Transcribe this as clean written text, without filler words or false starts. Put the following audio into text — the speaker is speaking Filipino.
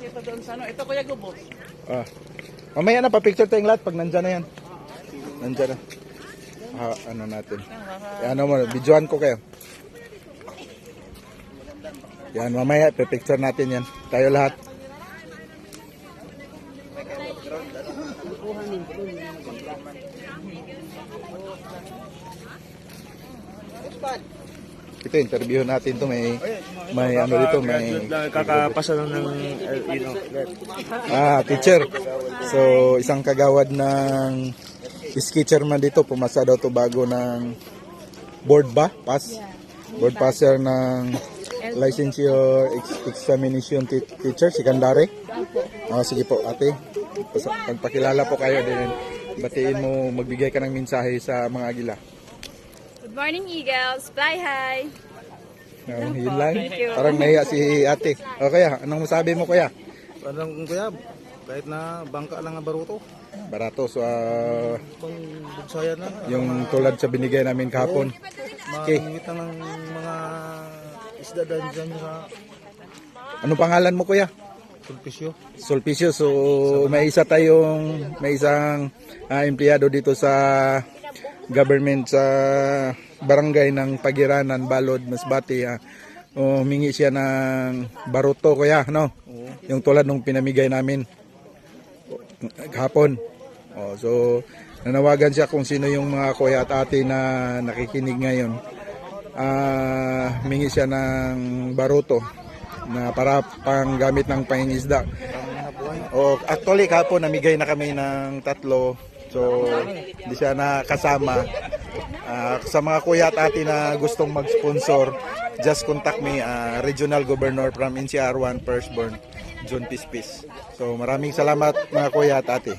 makita doon sa ano. Ito Kuya Gubos. Ah. Mamaya na, pa-picture tayong lahat pag nandyan na yan. Nandyan na. Ano natin. Ano mo, videoan ko kayo. Yan, mamaya, pa-picture natin yan. Tayo lahat. Ito, interview natin to. May ano dito, may Kakapasa lang ng teacher. So, isang kagawad ng sketcher man dito, pumasa daw to bago ng board ba? Pass? Board passer ng licensure examination teacher, secondary. Sige po, ate. Pagpakilala po kayo din. Batiin mo, magbigay ka ng mensahe sa mga agila. Good morning, Eagles. Fly high. Yun lang. Thank you. Parang nahiya si ate. O kaya, anong masabi mo kuya? Parang kuya, kahit na bangka lang ang baruto. Barato. So, Pang bugsaya na. yung tulad sa binigay namin kahapon. Okay. Mangingit na ng mga isda dyan sa Anong pangalan mo kuya? sulpisyo. Sulpicio. So, may isang empleyado dito sa government sa barangay ng Pagiranan, Balod, Masbate. Humingi siya ng baruto kuya, no? Yung tulad nung pinamigay namin kahapon. So, nanawagan siya kung sino yung mga kuya at ate na nakikinig ngayon. Humingi siya ng baruto na para panggamit ng pangingisda. Actually kahapon namigay na kami ng 3. So hindi siya nakasama. Sa mga kuya at ate na gustong mag-sponsor, just contact me, Regional Governor from NCR1 Firstborn, John Pispis. So maraming salamat mga kuya at ate.